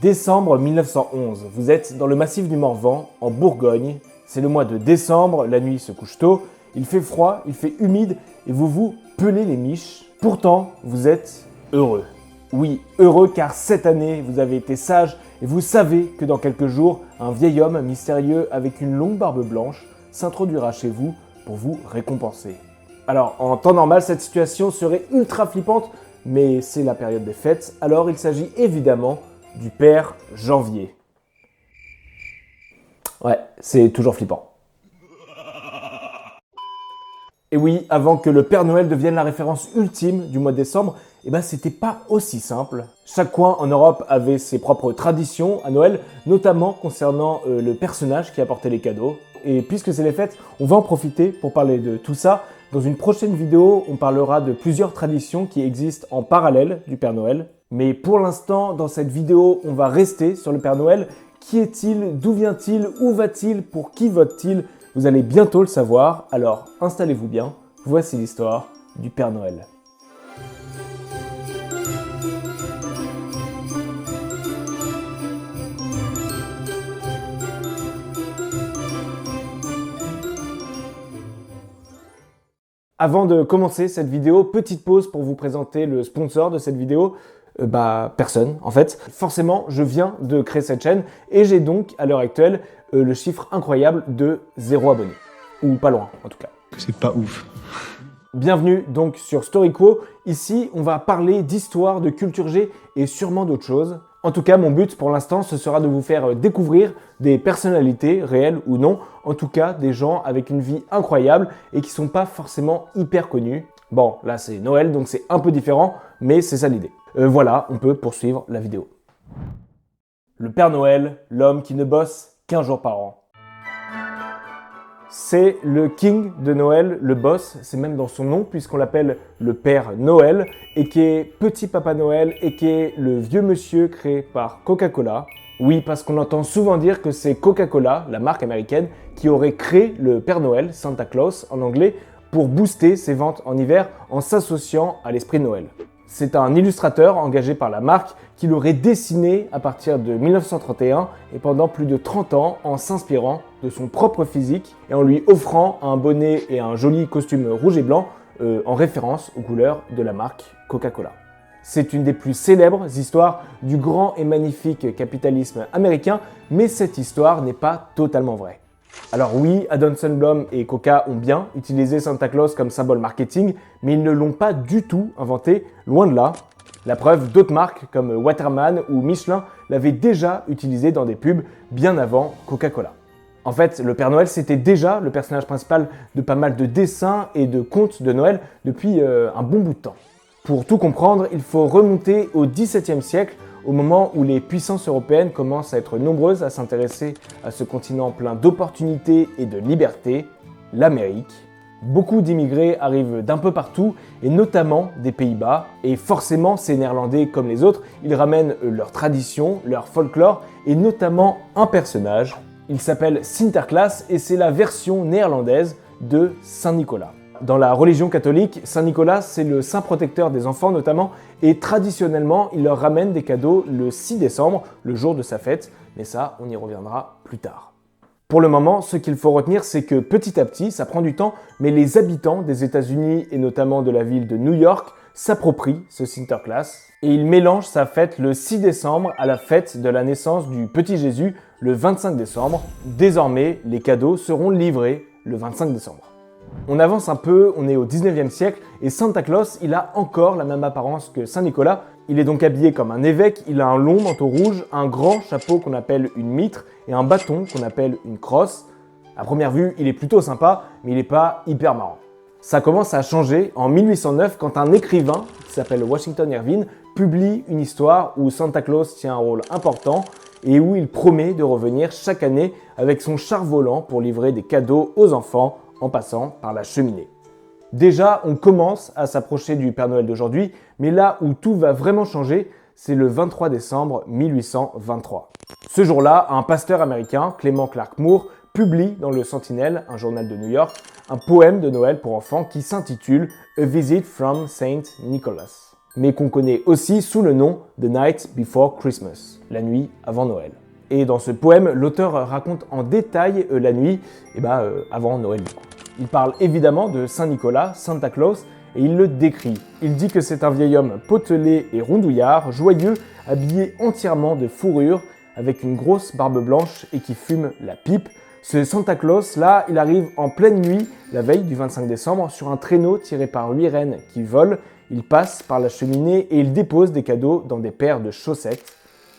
Décembre 1911, vous êtes dans le massif du Morvan, en Bourgogne. C'est le mois de décembre, la nuit se couche tôt, il fait froid, il fait humide et vous vous pelez les miches. Pourtant, vous êtes heureux. Oui, heureux car cette année, vous avez été sage et vous savez que dans quelques jours, un vieil homme mystérieux avec une longue barbe blanche s'introduira chez vous pour vous récompenser. Alors, en temps normal, cette situation serait ultra flippante, mais c'est la période des fêtes, alors il s'agit évidemment du Père Janvier. Ouais, c'est toujours flippant. Et oui, avant que le Père Noël devienne la référence ultime du mois de décembre, c'était pas aussi simple. Chaque coin en Europe avait ses propres traditions à Noël, notamment concernant le personnage qui apportait les cadeaux. Et puisque c'est les fêtes, on va en profiter pour parler de tout ça. Dans une prochaine vidéo, on parlera de plusieurs traditions qui existent en parallèle du Père Noël. Mais pour l'instant, dans cette vidéo, on va rester sur le Père Noël. Qui est-il? D'où vient-il? Où va-t-il? Pour qui vote-t-il? Vous allez bientôt le savoir, alors installez-vous bien. Voici l'histoire du Père Noël. Avant de commencer cette vidéo, petite pause pour vous présenter le sponsor de cette vidéo. Personne en fait. Forcément, je viens de créer cette chaîne et j'ai donc à l'heure actuelle le chiffre incroyable de 0 abonnés. Ou pas loin en tout cas. C'est pas ouf. Bienvenue donc sur StoryQuo. Ici, on va parler d'histoire, de culture G et sûrement d'autres choses. En tout cas, mon but pour l'instant, ce sera de vous faire découvrir des personnalités, réelles ou non, en tout cas des gens avec une vie incroyable et qui sont pas forcément hyper connus. Bon, là c'est Noël, donc c'est un peu différent, mais c'est ça l'idée. Voilà, on peut poursuivre la vidéo. Le Père Noël, l'homme qui ne bosse qu'un jour par an. C'est le King de Noël, le boss, c'est même dans son nom puisqu'on l'appelle le Père Noël et qui est Petit Papa Noël et qui est le vieux monsieur créé par Coca-Cola. Oui, parce qu'on entend souvent dire que c'est Coca-Cola, la marque américaine, qui aurait créé le Père Noël, Santa Claus en anglais, pour booster ses ventes en hiver en s'associant à l'esprit de Noël. C'est un illustrateur engagé par la marque qui l'aurait dessiné à partir de 1931 et pendant plus de 30 ans en s'inspirant de son propre physique et en lui offrant un bonnet et un joli costume rouge et blanc en référence aux couleurs de la marque Coca-Cola. C'est une des plus célèbres histoires du grand et magnifique capitalisme américain, mais cette histoire n'est pas totalement vraie. Alors oui, Adon Sundblom et Coca ont bien utilisé Santa Claus comme symbole marketing, mais ils ne l'ont pas du tout inventé, loin de là. La preuve, d'autres marques comme Waterman ou Michelin l'avaient déjà utilisé dans des pubs bien avant Coca-Cola. En fait, le Père Noël, c'était déjà le personnage principal de pas mal de dessins et de contes de Noël depuis un bon bout de temps. Pour tout comprendre, il faut remonter au XVIIe siècle, au moment où les puissances européennes commencent à être nombreuses à s'intéresser à ce continent plein d'opportunités et de liberté, l'Amérique. Beaucoup d'immigrés arrivent d'un peu partout, et notamment des Pays-Bas, et forcément ces Néerlandais comme les autres, ils ramènent leur tradition, leur folklore, et notamment un personnage. Il s'appelle Sinterklaas, et c'est la version néerlandaise de Saint-Nicolas. Dans la religion catholique, Saint-Nicolas, c'est le saint protecteur des enfants notamment, et traditionnellement, il leur ramène des cadeaux le 6 décembre, le jour de sa fête, mais ça, on y reviendra plus tard. Pour le moment, ce qu'il faut retenir, c'est que petit à petit, ça prend du temps, mais les habitants des États-Unis et notamment de la ville de New York s'approprient ce Sinterklaas, et ils mélangent sa fête le 6 décembre à la fête de la naissance du petit Jésus le 25 décembre. Désormais, les cadeaux seront livrés le 25 décembre. On avance un peu, on est au 19e siècle et Santa Claus, il a encore la même apparence que Saint-Nicolas. Il est donc habillé comme un évêque, il a un long manteau rouge, un grand chapeau qu'on appelle une mitre et un bâton qu'on appelle une crosse. À première vue, il est plutôt sympa, mais il n'est pas hyper marrant. Ça commence à changer en 1809 quand un écrivain qui s'appelle Washington Irving publie une histoire où Santa Claus tient un rôle important et où il promet de revenir chaque année avec son char volant pour livrer des cadeaux aux enfants en passant par la cheminée. Déjà, on commence à s'approcher du Père Noël d'aujourd'hui, mais là où tout va vraiment changer, c'est le 23 décembre 1823. Ce jour-là, un pasteur américain, Clement Clark Moore, publie dans le Sentinel, un journal de New York, un poème de Noël pour enfants qui s'intitule A Visit from Saint Nicholas. mais qu'on connaît aussi sous le nom The Night Before Christmas, la nuit avant Noël. Et dans ce poème, l'auteur raconte en détail la nuit avant Noël. Il parle évidemment de Saint Nicolas, Santa Claus, et il le décrit. Il dit que c'est un vieil homme potelé et rondouillard, joyeux, habillé entièrement de fourrure, avec une grosse barbe blanche et qui fume la pipe. Ce Santa Claus, là, il arrive en pleine nuit, la veille du 25 décembre, sur un traîneau tiré par 8 rennes qui volent. Il passe par la cheminée et il dépose des cadeaux dans des paires de chaussettes.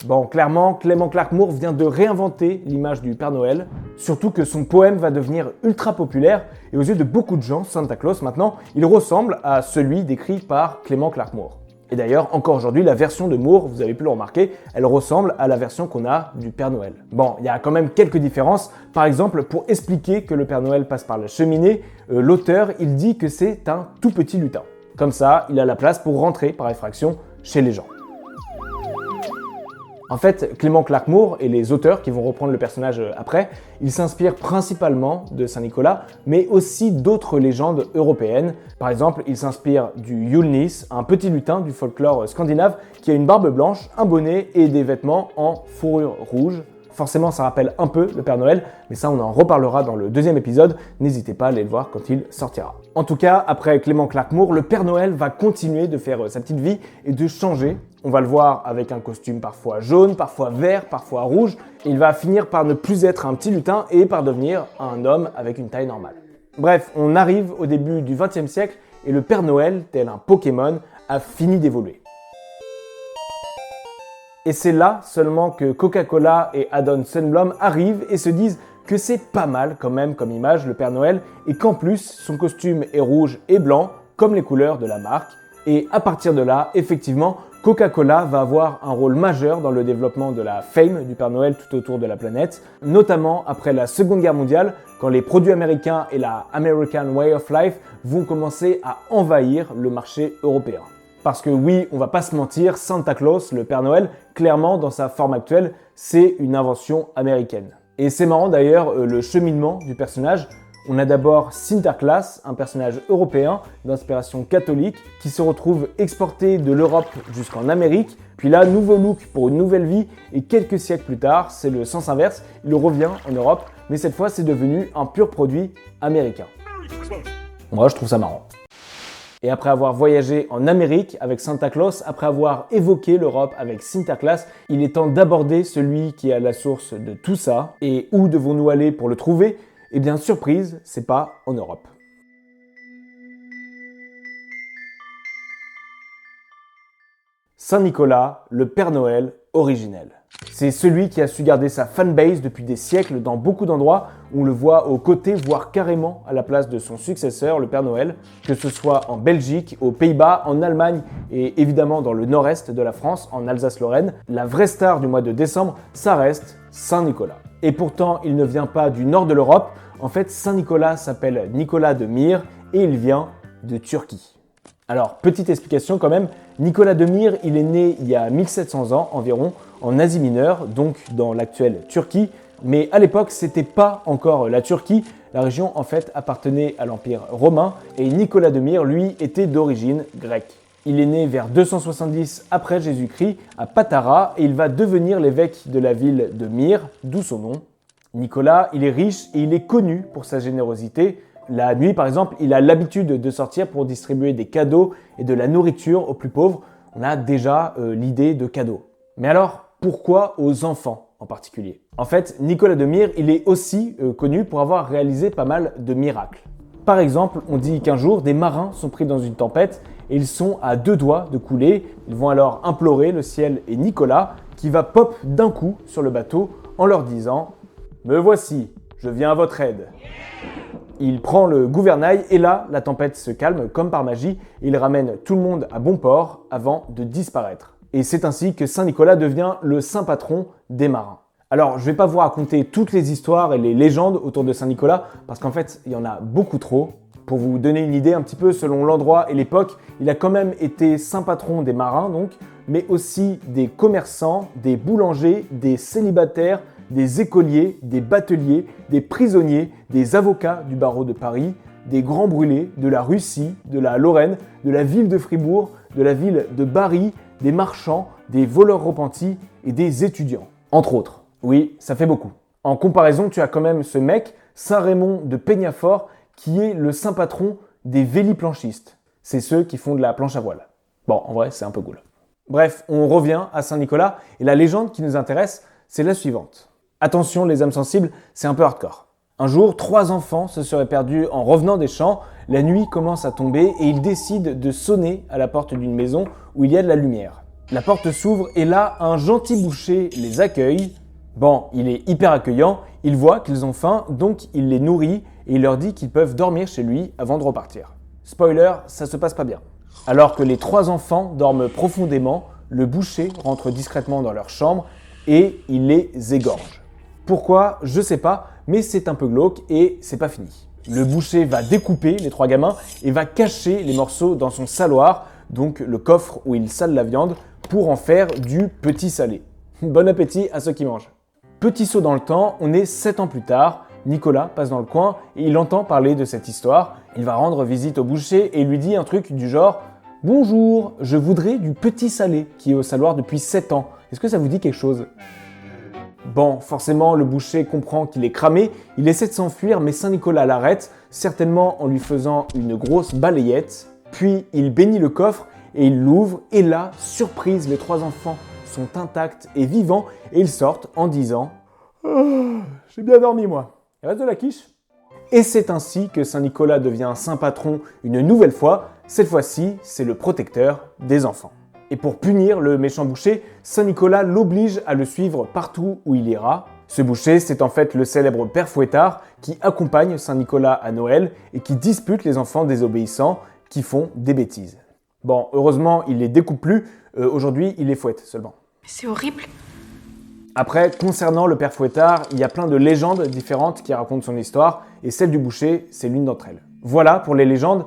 Bon, clairement, Clement Clarke Moore vient de réinventer l'image du Père Noël, surtout que son poème va devenir ultra populaire, et aux yeux de beaucoup de gens, Santa Claus, maintenant, il ressemble à celui décrit par Clement Clarke Moore. Et d'ailleurs, encore aujourd'hui, la version de Moore, vous avez pu le remarquer, elle ressemble à la version qu'on a du Père Noël. Bon, il y a quand même quelques différences. Par exemple, pour expliquer que le Père Noël passe par la cheminée, l'auteur, il dit que c'est un tout petit lutin. Comme ça, il a la place pour rentrer par effraction chez les gens. En fait, Clement Clarke Moore et les auteurs qui vont reprendre le personnage après, ils s'inspirent principalement de Saint-Nicolas, mais aussi d'autres légendes européennes. Par exemple, ils s'inspirent du Yule-Nis, un petit lutin du folklore scandinave qui a une barbe blanche, un bonnet et des vêtements en fourrure rouge. Forcément, ça rappelle un peu le Père Noël, mais ça, on en reparlera dans le deuxième épisode. N'hésitez pas à aller le voir quand il sortira. En tout cas, après Clement Clarke Moore, le Père Noël va continuer de faire sa petite vie et de changer. On va le voir avec un costume parfois jaune, parfois vert, parfois rouge. Il va finir par ne plus être un petit lutin et par devenir un homme avec une taille normale. Bref, on arrive au début du XXe siècle et le Père Noël, tel un Pokémon, a fini d'évoluer. Et c'est là seulement que Coca-Cola et Adon Sundblom arrivent et se disent que c'est pas mal quand même comme image le Père Noël et qu'en plus son costume est rouge et blanc comme les couleurs de la marque. Et à partir de là, effectivement, Coca-Cola va avoir un rôle majeur dans le développement de la fame du Père Noël tout autour de la planète, notamment après la Seconde Guerre mondiale, quand les produits américains et la American Way of Life vont commencer à envahir le marché européen. Parce que oui, on va pas se mentir, Santa Claus, le Père Noël, clairement dans sa forme actuelle, c'est une invention américaine. Et c'est marrant d'ailleurs le cheminement du personnage. On a d'abord Sinterklaas, un personnage européen d'inspiration catholique qui se retrouve exporté de l'Europe jusqu'en Amérique. Puis là, nouveau look pour une nouvelle vie et quelques siècles plus tard, c'est le sens inverse, il revient en Europe, mais cette fois c'est devenu un pur produit américain. Moi je trouve ça marrant. Et après avoir voyagé en Amérique avec Santa Claus, après avoir évoqué l'Europe avec Sinterklaas, il est temps d'aborder celui qui est à la source de tout ça. Et où devons-nous aller pour le trouver ? Eh bien, surprise, c'est pas en Europe. Saint-Nicolas, le Père Noël originel. C'est celui qui a su garder sa fanbase depuis des siècles dans beaucoup d'endroits où on le voit aux côtés, voire carrément à la place de son successeur, le Père Noël, que ce soit en Belgique, aux Pays-Bas, en Allemagne et évidemment dans le nord-est de la France, en Alsace-Lorraine. La vraie star du mois de décembre, ça reste Saint-Nicolas. Et pourtant, il ne vient pas du nord de l'Europe. En fait, Saint-Nicolas s'appelle Nicolas de Myre et il vient de Turquie. Alors, petite explication quand même, Nicolas de Myre, il est né il y a 1700 ans environ, en Asie mineure, donc dans l'actuelle Turquie. Mais à l'époque, c'était pas encore la Turquie. La région, en fait, appartenait à l'Empire romain et Nicolas de Myre, lui, était d'origine grecque. Il est né vers 270 après Jésus-Christ à Patara et il va devenir l'évêque de la ville de Myre, d'où son nom. Nicolas, il est riche et il est connu pour sa générosité. La nuit, par exemple, il a l'habitude de sortir pour distribuer des cadeaux et de la nourriture aux plus pauvres. On a déjà l'idée de cadeaux. Mais alors, pourquoi aux enfants en particulier ? En fait, Nicolas de Myre, il est aussi connu pour avoir réalisé pas mal de miracles. Par exemple, on dit qu'un jour, des marins sont pris dans une tempête et ils sont à 2 doigts de couler. Ils vont alors implorer le ciel et Nicolas qui va pop d'un coup sur le bateau en leur disant « Me voici, je viens à votre aide ». Il prend le gouvernail et là, la tempête se calme comme par magie et il ramène tout le monde à bon port avant de disparaître. Et c'est ainsi que Saint Nicolas devient le saint patron des marins. Alors, je ne vais pas vous raconter toutes les histoires et les légendes autour de Saint Nicolas parce qu'en fait, il y en a beaucoup trop. Pour vous donner une idée un petit peu selon l'endroit et l'époque, il a quand même été saint patron des marins donc, mais aussi des commerçants, des boulangers, des célibataires, des écoliers, des bateliers, des prisonniers, des avocats du barreau de Paris, des grands brûlés de la Russie, de la Lorraine, de la ville de Fribourg, de la ville de Bari, des marchands, des voleurs repentis et des étudiants, entre autres. Oui, ça fait beaucoup. En comparaison, tu as quand même ce mec, Saint Raymond de Peñafort, qui est le saint patron des véliplanchistes. C'est ceux qui font de la planche à voile. Bon, en vrai, c'est un peu cool. Bref, on revient à Saint-Nicolas, et la légende qui nous intéresse, c'est la suivante. Attention les âmes sensibles, c'est un peu hardcore. Un jour, 3 enfants se seraient perdus en revenant des champs, la nuit commence à tomber et ils décident de sonner à la porte d'une maison où il y a de la lumière. La porte s'ouvre et là, un gentil boucher les accueille. Bon, il est hyper accueillant, il voit qu'ils ont faim, donc il les nourrit et il leur dit qu'ils peuvent dormir chez lui avant de repartir. Spoiler, ça se passe pas bien. Alors que les 3 enfants dorment profondément, le boucher rentre discrètement dans leur chambre et il les égorge. Pourquoi? Je sais pas, mais c'est un peu glauque et c'est pas fini. Le boucher va découper les 3 gamins et va cacher les morceaux dans son saloir, donc le coffre où il sale la viande, pour en faire du petit salé. Bon appétit à ceux qui mangent. Petit saut dans le temps, on est 7 ans plus tard, Nicolas passe dans le coin et il entend parler de cette histoire. Il va rendre visite au boucher et il lui dit un truc du genre « Bonjour, je voudrais du petit salé qui est au saloir depuis 7 ans. Est-ce que ça vous dit quelque chose ?» Bon, forcément, le boucher comprend qu'il est cramé, il essaie de s'enfuir, mais Saint-Nicolas l'arrête, certainement en lui faisant une grosse balayette. Puis, il bénit le coffre et il l'ouvre, et là, surprise, les 3 enfants sont intacts et vivants, et ils sortent en disant « Oh, j'ai bien dormi, moi. Il reste de la quiche ?» Et c'est ainsi que Saint-Nicolas devient saint patron une nouvelle fois. Cette fois-ci, c'est le protecteur des enfants. Et pour punir le méchant boucher, Saint-Nicolas l'oblige à le suivre partout où il ira. Ce boucher, c'est en fait le célèbre père Fouettard qui accompagne Saint-Nicolas à Noël et qui dispute les enfants désobéissants qui font des bêtises. Bon, heureusement, il les découpe plus. Aujourd'hui, il les fouette seulement. C'est horrible. Après, concernant le père Fouettard, il y a plein de légendes différentes qui racontent son histoire et celle du boucher, c'est l'une d'entre elles. Voilà pour les légendes.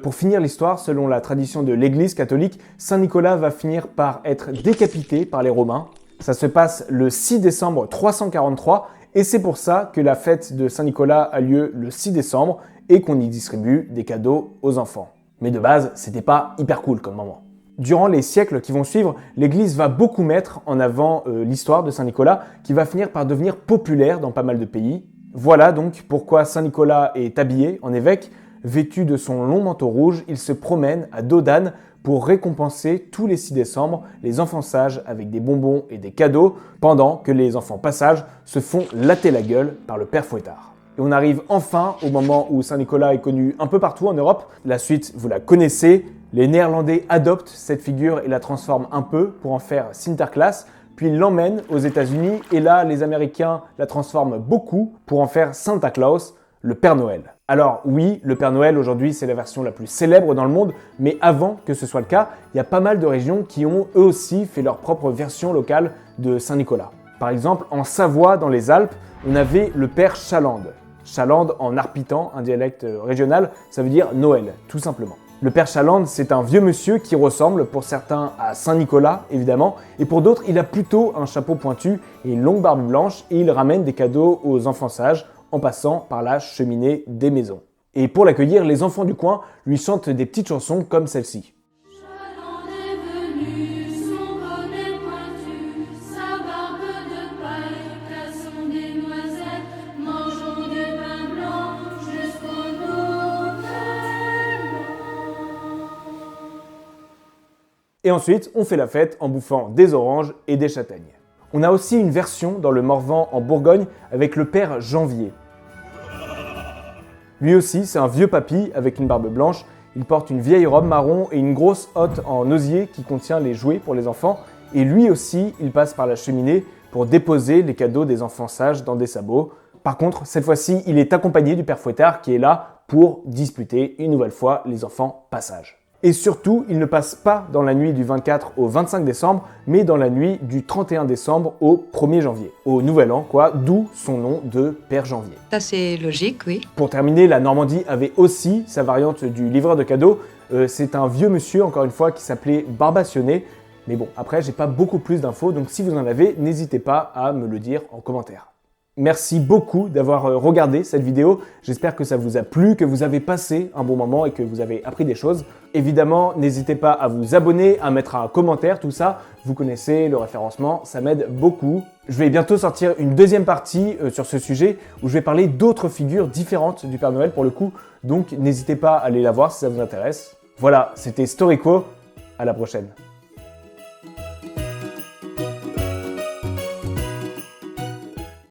Pour finir l'histoire, selon la tradition de l'Église catholique, Saint-Nicolas va finir par être décapité par les Romains. Ça se passe le 6 décembre 343 et c'est pour ça que la fête de Saint-Nicolas a lieu le 6 décembre et qu'on y distribue des cadeaux aux enfants. Mais de base, c'était pas hyper cool comme moment. Durant les siècles qui vont suivre, l'Église va beaucoup mettre en avant l'histoire de Saint-Nicolas qui va finir par devenir populaire dans pas mal de pays. Voilà donc pourquoi Saint-Nicolas est habillé en évêque. Vêtu de son long manteau rouge, il se promène à dos d'âne pour récompenser tous les 6 décembre les enfants sages avec des bonbons et des cadeaux, pendant que les enfants passages se font latter la gueule par le père Fouettard. Et on arrive enfin au moment où Saint-Nicolas est connu un peu partout en Europe. La suite, vous la connaissez. Les Néerlandais adoptent cette figure et la transforment un peu pour en faire Sinterklaas, puis ils l'emmènent aux États-Unis et là, les Américains la transforment beaucoup pour en faire Santa Claus, le Père Noël. Alors oui, le Père Noël aujourd'hui c'est la version la plus célèbre dans le monde, mais avant que ce soit le cas, il y a pas mal de régions qui ont eux aussi fait leur propre version locale de Saint-Nicolas. Par exemple, en Savoie, dans les Alpes, on avait le Père Chalande. Chalande en arpitan, un dialecte régional, ça veut dire Noël, tout simplement. Le Père Chalande, c'est un vieux monsieur qui ressemble pour certains à Saint-Nicolas, évidemment, et pour d'autres, il a plutôt un chapeau pointu et une longue barbe blanche, et il ramène des cadeaux aux enfants sages en passant par la cheminée des maisons. Et pour l'accueillir, les enfants du coin lui chantent des petites chansons comme celle-ci. Chaland est venu, son bonnet pointu, sa barbe de paille, cassons des noisettes, mangeons du pain blanc jusqu'au Nouvel An. Et ensuite, on fait la fête en bouffant des oranges et des châtaignes. On a aussi une version dans le Morvan en Bourgogne avec le Père Janvier. Lui aussi, c'est un vieux papy avec une barbe blanche. Il porte une vieille robe marron et une grosse hotte en osier qui contient les jouets pour les enfants. Et lui aussi, il passe par la cheminée pour déposer les cadeaux des enfants sages dans des sabots. Par contre, cette fois-ci, il est accompagné du Père Fouettard qui est là pour disputer une nouvelle fois les enfants passages. Et surtout, il ne passe pas dans la nuit du 24 au 25 décembre, mais dans la nuit du 31 décembre au 1er janvier. Au Nouvel An, quoi, d'où son nom de Père Janvier. Ça c'est logique, oui. Pour terminer, la Normandie avait aussi sa variante du livreur de cadeaux. C'est un vieux monsieur, encore une fois, qui s'appelait Barbationnet. Mais bon, après, j'ai pas beaucoup plus d'infos, donc si vous en avez, n'hésitez pas à me le dire en commentaire. Merci beaucoup d'avoir regardé cette vidéo. J'espère que ça vous a plu, que vous avez passé un bon moment et que vous avez appris des choses. Évidemment, n'hésitez pas à vous abonner, à mettre un commentaire, tout ça. Vous connaissez le référencement, ça m'aide beaucoup. Je vais bientôt sortir une deuxième partie sur ce sujet où je vais parler d'autres figures différentes du Père Noël pour le coup. Donc n'hésitez pas à aller la voir si ça vous intéresse. Voilà, c'était Storyco. À la prochaine.